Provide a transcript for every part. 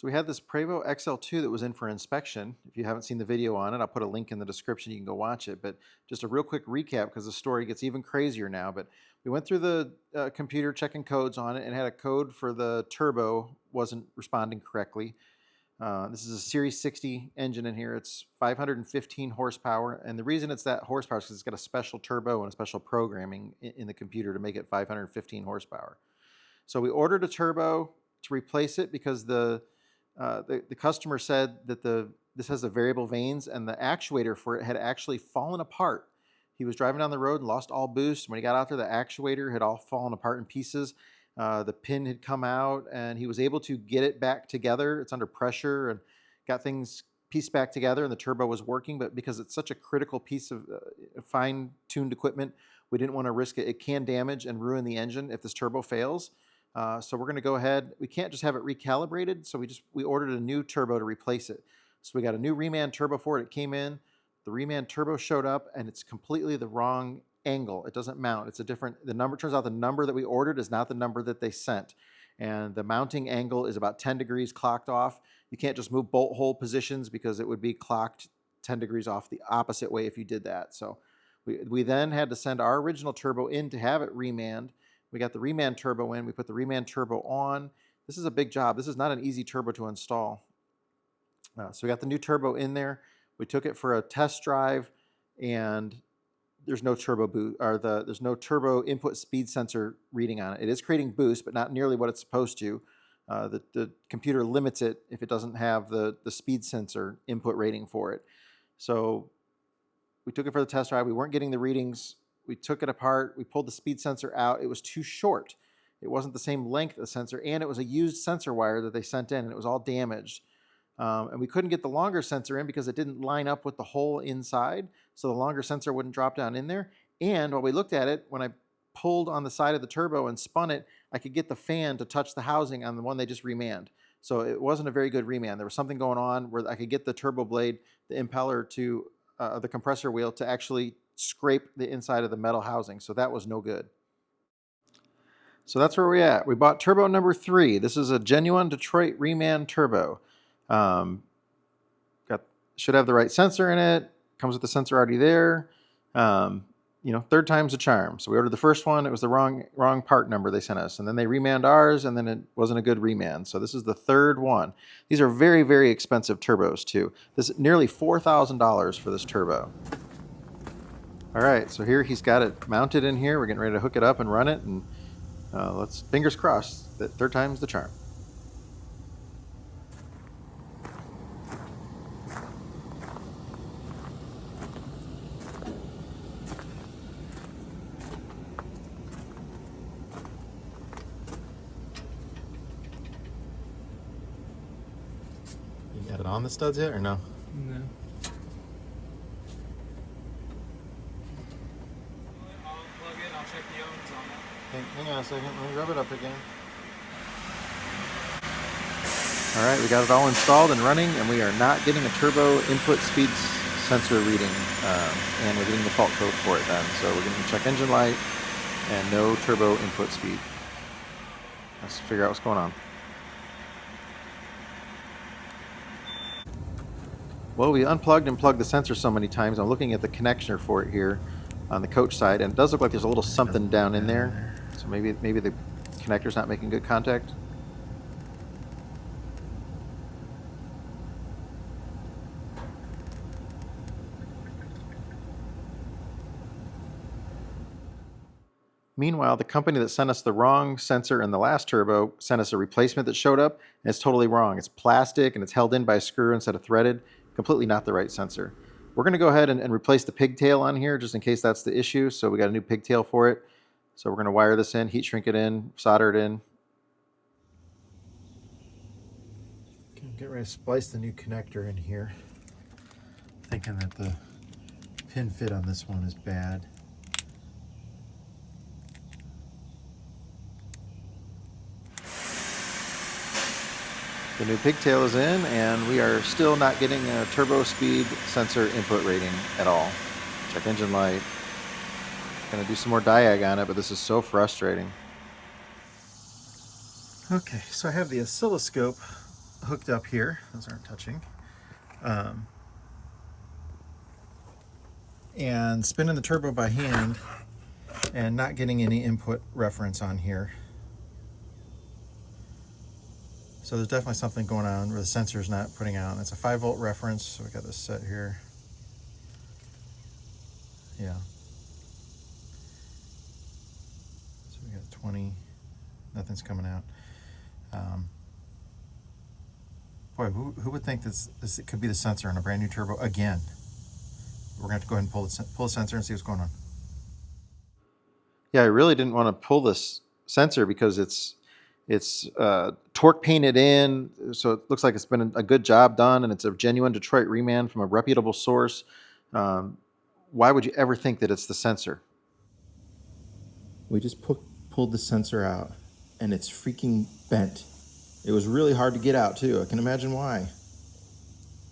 So we had this Prevost XL2 that was in for inspection. If you haven't seen the video on it, I'll put a link in the description. You can go watch it. But just a real quick recap because the story gets even crazier now. But we went through the computer checking codes on it and had a code for the turbo wasn't responding correctly. This is a Series 60 engine in here. It's 515 horsepower. And the reason it's that horsepower is because it's got a special turbo and a special programming in the computer to make it 515 horsepower. So we ordered a turbo to replace it because the customer said that this has the variable vanes and the actuator for it had actually fallen apart. He was driving down the road and lost all boost. When he got out there, the actuator had all fallen apart in pieces. The pin had come out and he was able to get it back together. It's under pressure and got things pieced back together and the turbo was working. But because it's such a critical piece of fine-tuned equipment, we didn't want to risk it. It can damage and ruin the engine if this turbo fails. So we're going to go ahead. We can't just have it recalibrated. So we ordered a new turbo to replace it. So we got a new reman turbo for it. It came in. The reman turbo showed up and it's completely the wrong angle. It doesn't mount. It's a different, the number, turns out the number that we ordered is not the number that they sent. And the mounting angle is about 10 degrees clocked off. You can't just move bolt hole positions because it would be clocked 10 degrees off the opposite way if you did that. So we then had to send our original turbo in to have it remanned. We got the reman turbo in. We put the reman turbo on. This is a big job. This is not an easy turbo to install. So we got the new turbo in there. We took it for a test drive, and there's no turbo boost, or there's no turbo input speed sensor reading on it. It is creating boost, but not nearly what it's supposed to. The computer limits it if it doesn't have the speed sensor input rating for it. So we took it for the test drive. We weren't getting the readings. We took it apart. We pulled the speed sensor out. It was too short. It wasn't the same length of the sensor, and it was a used sensor wire that they sent in, and it was all damaged. And we couldn't get the longer sensor in because it didn't line up with the hole inside, so the longer sensor wouldn't drop down in there. And while we looked at it, when I pulled on the side of the turbo and spun it, I could get the fan to touch the housing on the one they just remanned. So it wasn't a very good reman. There was something going on where I could get the turbo blade, the impeller to the compressor wheel to actually scrape the inside of the metal housing. So that was no good. So that's where we're at. We bought turbo number 3. This is a genuine Detroit reman turbo. Should have the right sensor in it. Comes with the sensor already there. Third time's a charm. So we ordered the first one. It was the wrong part number they sent us. And then they remanned ours, and then it wasn't a good reman. So this is the third one. These are very, very expensive turbos too. This is nearly $4,000 for this turbo. All right, so here he's got it mounted in here. We're getting ready to hook it up and run it, and let's fingers crossed that third time's the charm. You got it on the studs yet, or no? No. Hang on a second, let me rub it up again. All right, we got it all installed and running, and we are not getting a turbo input speed sensor reading, and we're getting the fault code for it then. So we're going to check engine light and no turbo input speed. Let's figure out what's going on. Well, we unplugged and plugged the sensor so many times. I'm looking at the connector for it here on the coach side, and it does look like there's a little something down in there. So maybe the connector's not making good contact. Meanwhile, the company that sent us the wrong sensor in the last turbo sent us a replacement that showed up, and it's totally wrong. It's plastic, and it's held in by a screw instead of threaded. Completely not the right sensor. We're going to go ahead and replace the pigtail on here just in case that's the issue. So we got a new pigtail for it. So we're going to wire this in, heat shrink it in, solder it in. Okay, get ready to splice the new connector in here. Thinking that the pin fit on this one is bad. The new pigtail is in, and we are still not getting a turbo speed sensor input rating at all. Check engine light. Gonna do some more diag on it, but this is so frustrating. Okay, so I have the oscilloscope hooked up here. Those aren't touching. And spinning the turbo by hand and not getting any input reference on here. So there's definitely something going on where the sensor is not putting out. It's a 5-volt reference, so we got this set here. Yeah. So we got 20, nothing's coming out. Boy, who would think this it could be the sensor on a brand new turbo again? We're gonna have to go ahead and pull the sensor and see what's going on. Yeah, I really didn't want to pull this sensor because it's torque painted in, so it looks like it's been a good job done, and it's a genuine Detroit reman from a reputable source. Why would you ever think that it's the sensor? We just pulled the sensor out, and it's freaking bent. It was really hard to get out too. I can imagine why.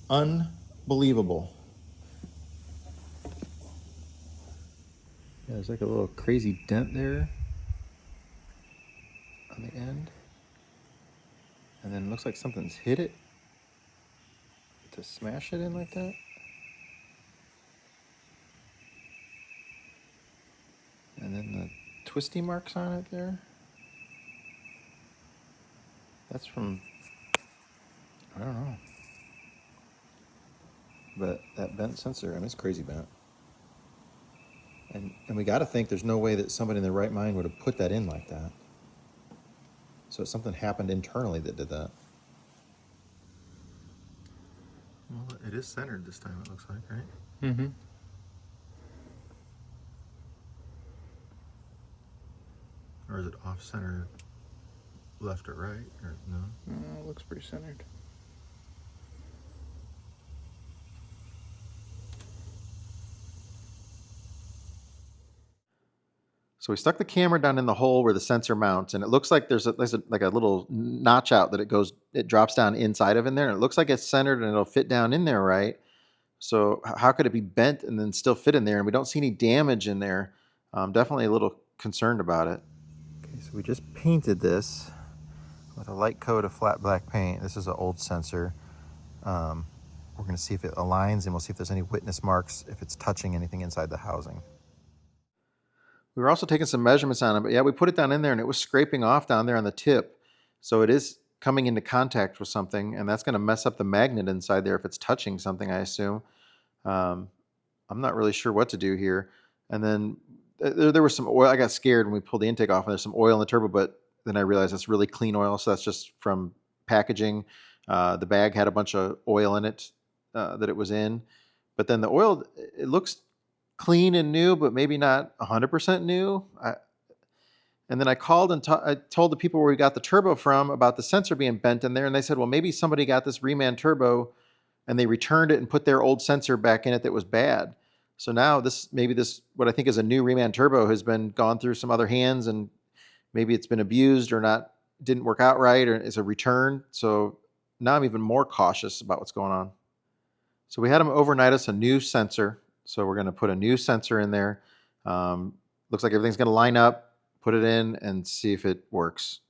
Unbelievable. Yeah, there's like a little crazy dent there on the end. And then it looks like something's hit it to smash it in like that. And then the twisty marks on it there. That's from, I don't know. But that bent sensor, I mean, it's crazy bent. And we got to think there's no way that somebody in their right mind would have put that in like that. So something happened internally that did that. Well, it is centered this time, it looks like, right? Mm-hmm. Or is it off-center, left or right, or no? No, it looks pretty centered. So we stuck the camera down in the hole where the sensor mounts, and it looks like there's like a little notch out that it drops down inside of in there, and it looks like it's centered and it'll fit down in there, right? So how could it be bent and then still fit in there? And we don't see any damage in there. Definitely a little concerned about it. Okay, so we just painted this with a light coat of flat black paint. This is an old sensor. We're going to see if it aligns, and we'll see if there's any witness marks, if it's touching anything inside the housing. We were also taking some measurements on it, but yeah, we put it down in there and it was scraping off down there on the tip. So it is coming into contact with something, and that's going to mess up the magnet inside there if it's touching something, I assume. I'm not really sure what to do here. And then there was some oil. I got scared when we pulled the intake off, and there's some oil in the turbo, but then I realized it's really clean oil, so that's just from packaging. The bag had a bunch of oil in it that it was in. But then the oil, it looks clean and new, but maybe not 100% new. And then I called and I told the people where we got the turbo from about the sensor being bent in there, and they said, well, maybe somebody got this reman turbo and they returned it and put their old sensor back in it that was bad. So now maybe this what I think is a new reman turbo has been gone through some other hands, and maybe it's been abused or didn't work out right, or is a return. So now I'm even more cautious about what's going on. So we had them overnight us a new sensor. So we're going to put a new sensor in there. Looks like everything's going to line up, put it in, and see if it works.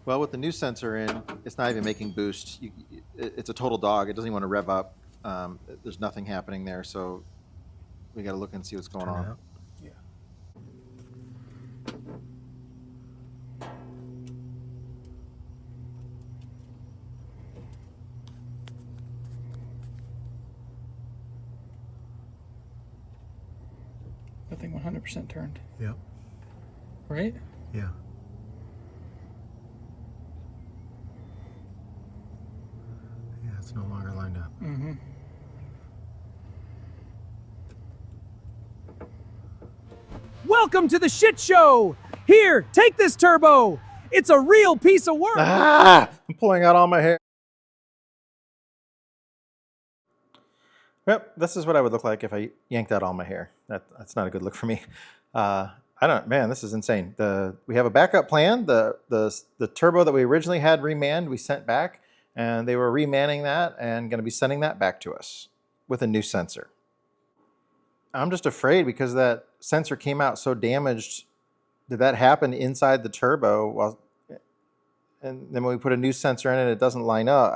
Well, with the new sensor in, it's not even making boost. It's a total dog. It doesn't even want to rev up. There's nothing happening there, so we got to look and see what's going on. Out. Yeah. That thing 100% turned. Yep. Right? Yeah. It's no longer lined up. Mm-hmm. Welcome to the shit show! Here, take this turbo! It's a real piece of work! Ah! I'm pulling out all my hair. Yep, this is what I would look like if I yanked out all my hair. That's not a good look for me. I don't, man, this is insane. We have a backup plan. The turbo that we originally had remanned, we sent back, and they were remanning that and going to be sending that back to us with a new sensor. I'm just afraid because that sensor came out so damaged. Did that happen inside the turbo? Well, and then when we put a new sensor in it, it doesn't line up.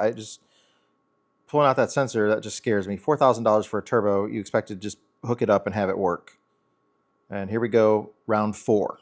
Pulling out that sensor, that just scares me. $4,000 for a turbo, you expect to just hook it up and have it work. And here we go, round 4.